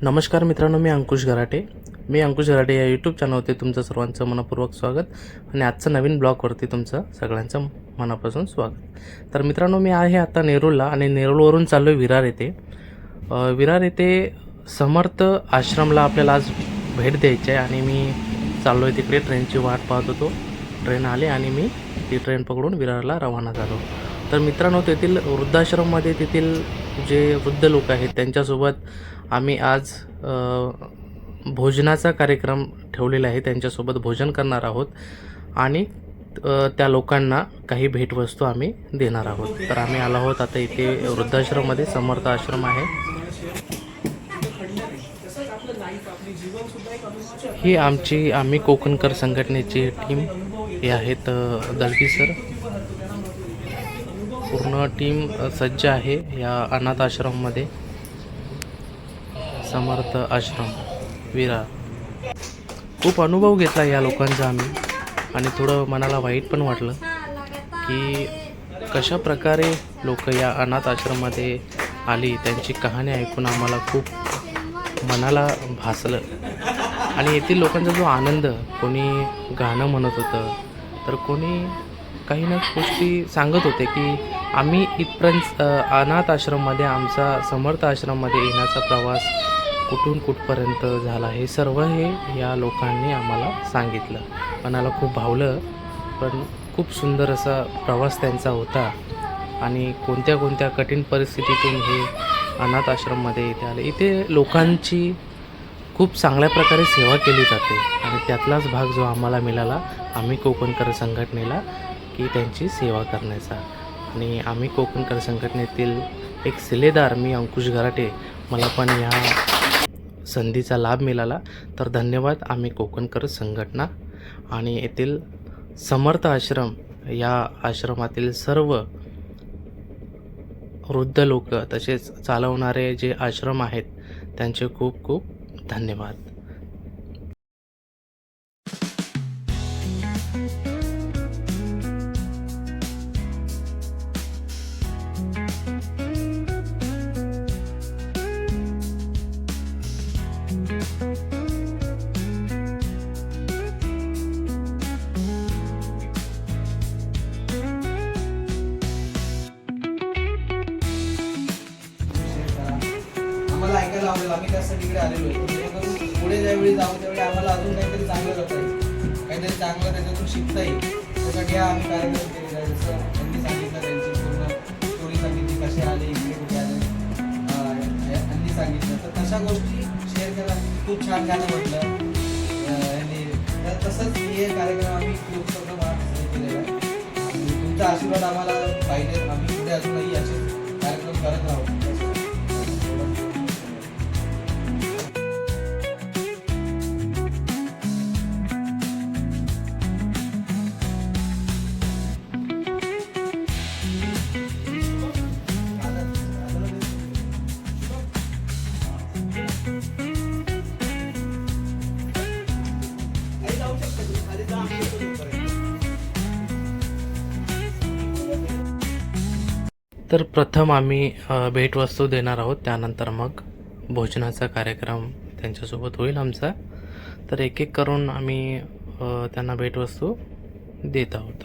नमस्कार मित्रांनो, मी अंकुश गराटे या यूट्यूब चॅनलवरती तुमचं सर्वांचं मनपूर्वक स्वागत आणि आजचं नवीन ब्लॉगवरती तुमचं सगळ्यांचं मनापासून स्वागत. तर मित्रांनो, मी आहे आता नेरूळला आणि नेरूळवरून चाललो आहे विरार येथे. विरार येथे समर्थ आश्रमला आपल्याला आज भेट द्यायची आहे आणि मी चाललो आहे तिकडे. ट्रेनची वाट पाहत होतो. ट्रेन आली आणि मी ती ट्रेन पकडून विरारला रवाना झालो. तर मित्रांनो, तेथील वृद्धाश्रममध्ये तेथील जे वृद्ध लोक आहेत त्यांच्यासोबत आम्ही आज भोजनाचा कार्यक्रम ठेवलेला आहे. त्यांच्यासोबत भोजन करणार आहोत आणि त्या लोकांना काही भेटवस्तू आम्ही देणार आहोत. तर आम्ही आलो आहोत आता इथे वृद्धाश्रममध्ये. समर्थ आश्रम आहे. ही आम्ही कोकणकर संघटनेची टीम हे आहेत. दळवी सर, पूर्ण टीम सज्ज आहे या अनाथ आश्रममध्ये. समर्थ आश्रम विरार. खूप अनुभव घेतला या लोकांचा आम्ही आणि थोडं मनाला वाईट पण वाटलं की कशा प्रकारे लोक या अनाथ आश्रममध्ये आली. त्यांची कहाणी ऐकून आम्हाला खूप मनाला भासलं आणि येथील लोकांचा जो आनंद, कोणी गाणं म्हणत होतं तर कोणी काही ना गोष्टी सांगत होते की आम्ही इथपर्यंत अनाथ आश्रममध्ये, आमचा समर्थ आश्रममध्ये येण्याचा प्रवास कुठून कुठपर्यंत झाला, हे सर्व हे या लोकांनी आम्हाला सांगितलं. मनाला खूप भावलं. पण खूप सुंदर असा प्रवास त्यांचा होता आणि कोणत्या कोणत्या कठीण परिस्थितीतून हे अनाथ आश्रममध्ये इथे आले. इथे लोकांची खूप चांगल्या प्रकारे सेवा केली जाते आणि त्यातलाच भाग जो आम्हाला मिळाला, आम्ही कोकणकर संघटनेला, की त्यांची सेवा करण्याचा. आणि आम्ही कोकणकर संघटनेतील एक शिलेदार, मी अंकुश गराटे, मला पण या संधीचा लाभ मिळाला. तर धन्यवाद आम्ही कोकणकर संघटना आणि येथील समर्थ आश्रम, या आश्रमातील सर्व वृद्ध लोक तसेच चालवणारे जे आश्रम आहेत त्यांचे खूप खूप धन्यवाद. आम्हाला ऐकायला आवडेल. आम्ही त्यासाठी इकडे आलेलो आहे. पुढे ज्यावेळी जाऊ त्यावेळी आम्हाला अजून काहीतरी चांगलं करता येईल, काहीतरी चांगलं त्याच्यातून शिकता येईल. त्यासाठी हा आम्ही कार्यक्रम केलेला आहे. जसं त्यांनी सांगितलं, त्यांची पूर्ण स्टोरी सांगितली, कसे आले, इकडे कुठे आले, यांनी सांगितलं. तर तशा गोष्टी शेअर केला. खूप छान गाणं म्हटलं यांनी. तर तसंच हे कार्यक्रम आम्ही खूप केलेला आहे आणि तुमचा आशीर्वाद आम्हाला पाहिजे. आम्ही पुढे अजूनही असे कार्यक्रम करत राहू. तर प्रथम आम्ही भेटवस्तू देणार आहोत, त्यानंतर मग भोजनाचा कार्यक्रम त्यांच्यासोबत होईल आमचा. तर एक एक करून आम्ही त्यांना भेटवस्तू देत आहोत.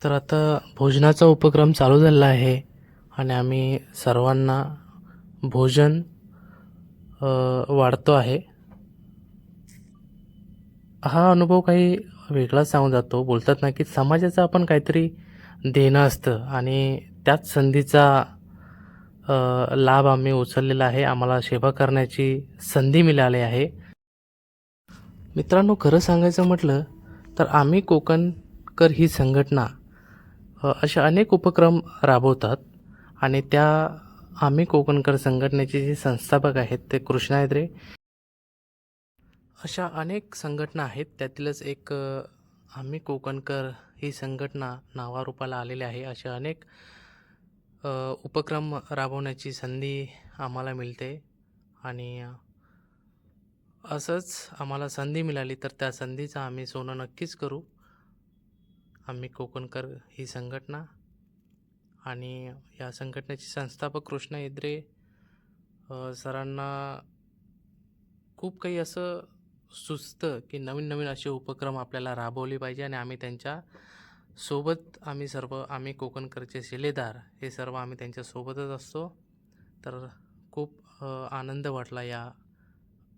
तर आता भोजनाचा उपक्रम चालू झाला आहे आणि आम्ही सर्वांना भोजन वाढतो आहे. हा अनुभव काही वेगळाच सांगून जातो. बोलतात ना की समाजाचं आपण काहीतरी देणं असतं आणि त्याच संधीचा लाभ आम्ही उचललेला आहे. आम्हाला सेवा करण्याची संधी मिळाली आहे. मित्रांनो, खरं सांगायचं म्हटलं तर आम्ही कोकणकर ही संघटना असे अनेक उपक्रम राबवतात आणि त्या आम्ही कोकणकर संघटनेचे जे संस्थापक आहेत ते कृष्णा हेद्रे. अशा अनेक संघटना आहेत, त्यातीलच एक आम्ही कोकणकर ही संघटना नावारूपाला आलेली आहे. असे अनेक उपक्रम राबवण्याची संधी आम्हाला मिळते आणि असंच आम्हाला संधी मिळाली तर त्या संधीचं आम्ही सोनं नक्कीच करू. आम्ही कोकणकर ही संघटना आणि या संघटनेचे संस्थापक कृष्णा हेद्रे सरांना खूप काही असं सुचतं की नवीन नवीन असे उपक्रम आपल्याला राबवले पाहिजे आणि आम्ही त्यांच्या सोबत आम्ही कोकणकरचे शिलेदार हे सर्व आम्ही त्यांच्यासोबतच असतो. तर खूप आनंद वाटला या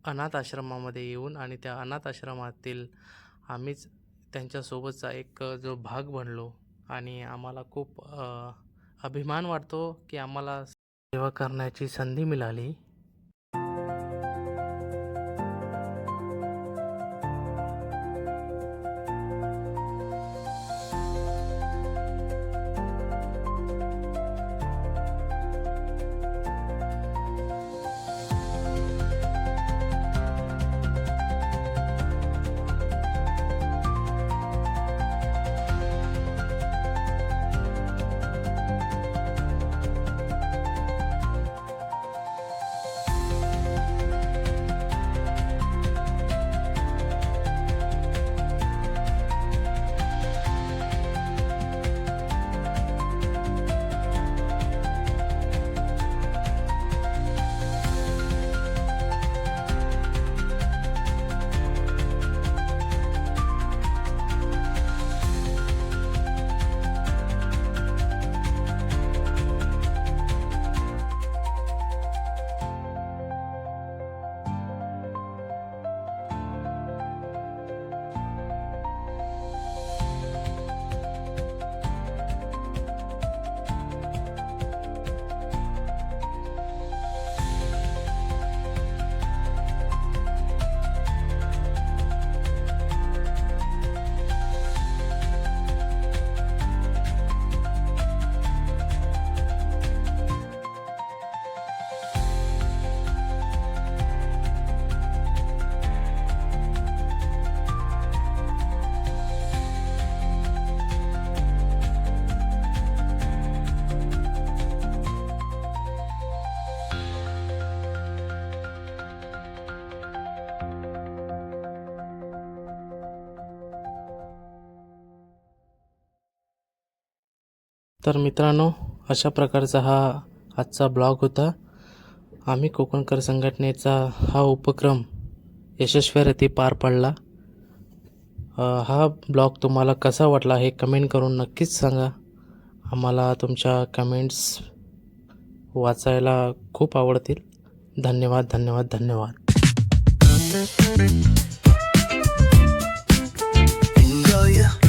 अनाथ आश्रमामध्ये येऊन आणि त्या अनाथ आश्रमातील आम्हीच त्यांच्यासोबतचा एक जो भाग बनलो आणि आम्हाला खूप अभिमान वाटतो की आम्हाला सेवा करण्याची संधी मिळाली. तर मित्रांनो, अशा प्रकारचा हा आजचा ब्लॉग होता. आम्ही कोकणकर संघटनेचा हा उपक्रम यशस्वीरित्या पार पडला. हा ब्लॉग तुम्हाला कसा वाटला हे कमेंट करून नक्कीच सांगा. आम्हाला तुमच्या कमेंट्स वाचायला खूप आवडतील. धन्यवाद धन्यवाद धन्यवाद. Enjoy ya.